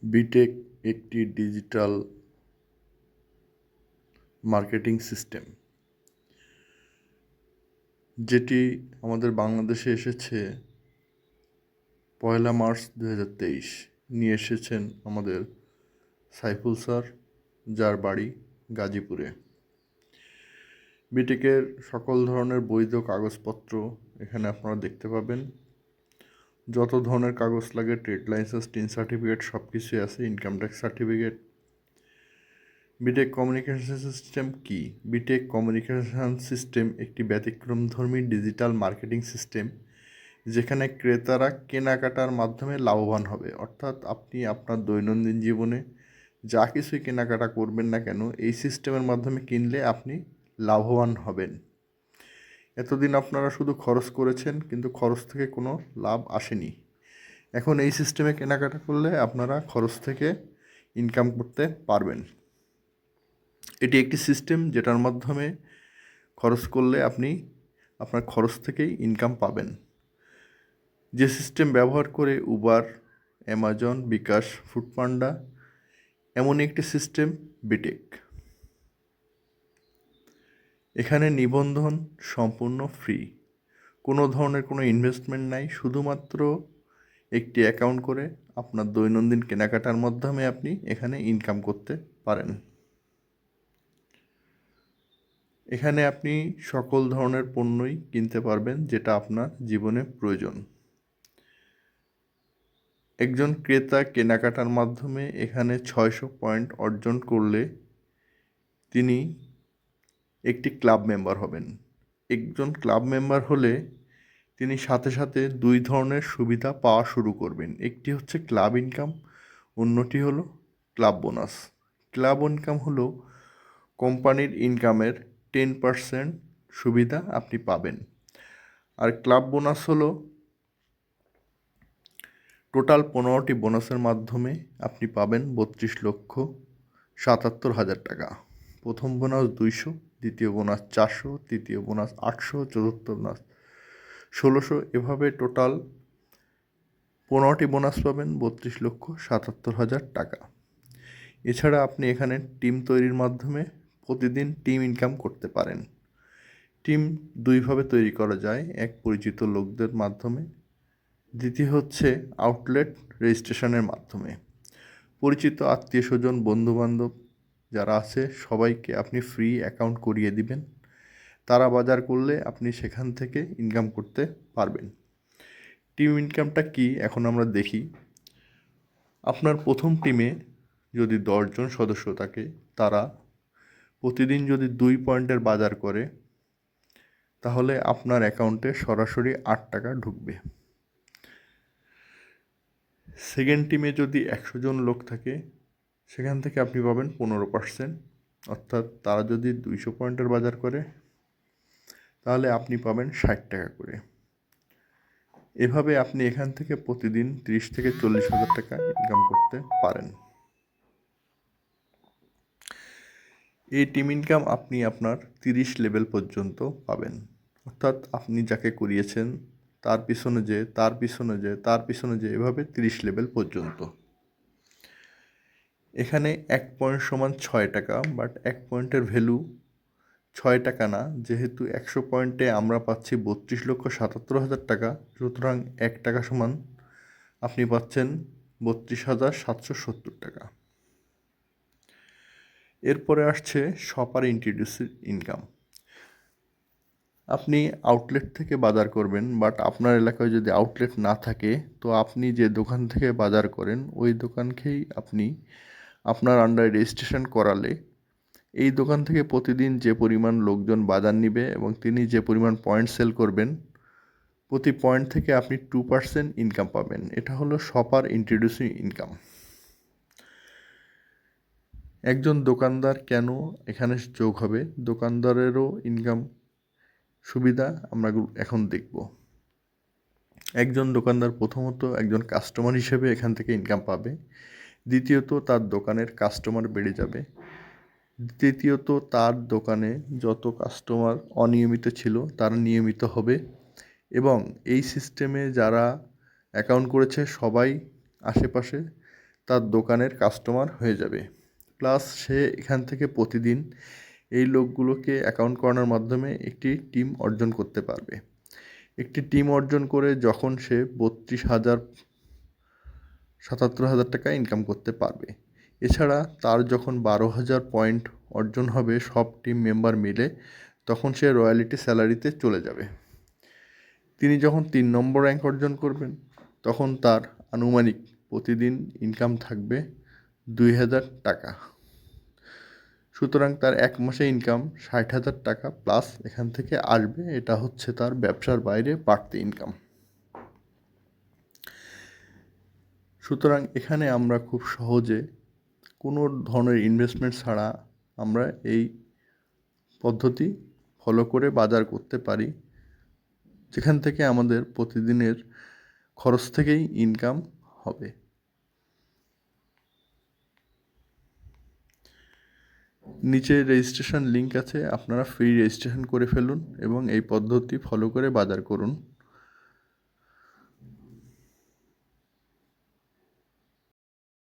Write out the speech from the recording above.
B Tech একটি digital marketing system, যেটি আমাদের বাংলাদেশে এসেছে 1 মার্চ 2023। নিয়ে এসেছেন আমাদের সাইফুল স্যার, যার বাড়ি গাজীপুরে। বিটেকের সকল ধরনের বৈধ কাগজপত্র এখানে আপনারা দেখতে পাবেন। যত ধরনের কাগজ লাগে, ট্রেড লাইসেন্স, টিন সার্টিফিকেট, সব কিছুই আছে, income tax certificate. BTech communication system কি? বিটেক কমিউনিকেশন সিস্টেম একটি ব্যতিক্রমধর্মী ডিজিটাল মার্কেটিং সিস্টেম, যেখানে ক্রেতারা কেনাকাটার মাধ্যমে লাভবান হবে। অর্থাৎ আপনি আপনার দৈনন্দিন জীবনে যা কিছুই কেনাকাটা করবেন না কেন, এই সিস্টেমের মাধ্যমে কিনলে আপনি লাভবান হবেন। এতদিন আপনারা শুধু খরচ করেছেন, কিন্তু খরচ থেকে কোনো লাভ আসেনি। এখন এই সিস্টেমে কেনাকাটা করলে আপনারা খরচ থেকে ইনকাম করতে পারবেন। এটি একটি সিস্টেম যেটার মাধ্যমে খরচ করলে আপনি আপনার খরচ থেকেই ইনকাম পাবেন। যে সিস্টেম ব্যবহার করে উবার, অ্যামাজন, বিকাশ, ফুডপান্ডা, এমনই একটি সিস্টেম বিটেক। এখানে নিবন্ধন সম্পূর্ণ ফ্রি, কোনো ধরনের কোনো ইনভেস্টমেন্ট নাই। শুধুমাত্র একটি অ্যাকাউন্ট করে আপনার দৈনন্দিন কেনাকাটার মাধ্যমে আপনি এখানে ইনকাম করতে পারেন। এখানে আপনি সকল ধরনের পণ্যই কিনতে পারবেন যেটা আপনার জীবনে প্রয়োজন। একজন ক্রেতা কেনাকাটার মাধ্যমে এখানে 600 পয়েন্ট অর্জন করলে তিনি একটি ক্লাব মেম্বার হবেন। একজন ক্লাব মেম্বার হলে তিনি সাথে সাথে 2 ধরনের সুবিধা পাওয়া শুরু করবেন। একটি হচ্ছে ক্লাব ইনকাম, অন্যটি হলো ক্লাব বোনাস। ক্লাব ইনকাম হলো কোম্পানির ইনকামের 10% সুবিধা আপনি পাবেন। আর ক্লাব বোনাস হলো টোটাল 15টি বোনাসের মাধ্যমে আপনি পাবেন 32,77,000 টাকা। প্রথম বোনাস 200, দ্বিতীয় বোনাস 400, তৃতীয় বোনাস 800, চতুর্থ বোনাস 1600, এভাবে টোটাল 15টি বোনাস পাবেন 32,77,000 টাকা। এছাড়া আপনি এখানে টিম তৈরির মাধ্যমে প্রতিদিন টিম ইনকাম করতে পারেন। টিম দুইভাবে তৈরি করা যায়, এক পরিচিত লোকদের মাধ্যমে, দ্বিতীয় হচ্ছে আউটলেট রেজিস্ট্রেশনের মাধ্যমে। পরিচিত আত্মীয় স্বজন, বন্ধুবান্ধব যারা আছে সবাইকে আপনি ফ্রি অ্যাকাউন্ট করিয়ে দিবেন। তারা বাজার করলে আপনি সেখান থেকে ইনকাম করতে পারবেন। টিম ইনকামটা কি এখন আমরা দেখি। আপনার প্রথম টিমে যদি 10 জন সদস্য থাকে, তারা প্রতিদিন যদি 2 পয়েন্টের বাজার করে, তাহলে আপনার অ্যাকাউন্টে সরাসরি 8 টাকা ঢুকবে। সেকেন্ড টিমে যদি 100 জন লোক থাকে, সেখান থেকে আপনি পাবেন 15%। অর্থাৎ তারা যদি 200 পয়েন্টের বাজার করে, তাহলে আপনি পাবেন 60 টাকা করে। এভাবে আপনি এখান থেকে প্রতিদিন 30 থেকে 40 হাজার টাকা ইনকাম করতে পারেন। এই টিম ইনকাম আপনি আপনার 30 লেভেল পর্যন্ত পাবেন। অর্থাৎ আপনি যাকে করিয়েছেন তার পিছনে যে, তার পিছনে যে, তার পিছনে যে, এভাবে 30 লেভেল পর্যন্ত। এখানে 1 পয়েন্ট সমান 6 টাকা, বাট 1 পয়েন্টের ভ্যালু 6 টাকা না, যেহেতু 100 পয়েন্টে আমরা পাচ্ছি 32,77,000 টাকা, সুতরাং 1 টাকা সমান আপনি পাচ্ছেন 32,770 টাকা। এরপরে আসছে শপার ইন্ট্রোডিউসড ইনকাম। আপনি আউটলেট থেকে বাজার করবেন, বাট আপনার এলাকায় যদি আউটলেট না থাকে, তো আপনি যে দোকান থেকে বাজার করেন ওই দোকানকেই আপনি আপনার আন্ডারে রেজিস্ট্রেশন করালে এই দোকান থেকে প্রতিদিন যে পরিমাণ লোকজন বাজার নিবে এবং তিনি যে পরিমাণ পয়েন্ট সেল করবেন, প্রতি পয়েন্ট থেকে আপনি 2% ইনকাম পাবেন। এটা হলো শপার ইন্ট্রোডিউসিং ইনকাম। একজন দোকানদার কেন এখানে যোগ হবে, দোকানদারেরও ইনকাম সুবিধা আমরা এখন দেখব। একজন দোকানদার প্রথমত একজন কাস্টমার হিসেবে এখান থেকে ইনকাম পাবে, দ্বিতীয়ত তার দোকানের কাস্টমার বেড়ে যাবে, তৃতীয়ত তার দোকানে যত কাস্টমার অনিয়মিত ছিল তারা নিয়মিত হবে, এবং এই সিস্টেমে যারা অ্যাকাউন্ট করেছে সবাই আশেপাশে তার দোকানের কাস্টমার হয়ে যাবে। প্লাস সে এখান থেকে প্রতিদিন এই লোকগুলোকে অ্যাকাউন্ট করানোর মাধ্যমে একটি টিম অর্জন করতে পারবে। একটি টিম অর্জন করে যখন সে 32,000 টাকা ইনকাম করতে পারবে। এছাড়া তার যখন 12,000 পয়েন্ট অর্জন হবে সব টিম মেম্বার মিলে, তখন সে রয়্যালিটি স্যালারিতে চলে যাবে। তিনি যখন 3 নম্বর র্যাঙ্ক অর্জন করবেন, তখন তার আনুমানিক প্রতিদিন ইনকাম থাকবে 2,000 টাকা। সুতরাং তার এক মাসে ইনকাম 60,000 টাকা প্লাস এখান থেকে আসবে। এটা হচ্ছে তার ব্যবসার বাইরে বাড়তি ইনকাম। সুতরাং এখানে আমরা খুব সহজে কোনো ধরনের ইনভেস্টমেন্ট ছাড়া আমরা এই পদ্ধতি ফলো করে বাজার করতে পারি, যেখান থেকে আমাদের প্রতিদিনের খরচ থেকেই ইনকাম হবে। নিচে রেজিস্ট্রেশন লিঙ্ক আছে, আপনারা ফ্রি রেজিস্ট্রেশন করে ফেলুন এবং এই পদ্ধতি ফলো করে বাজার করুন।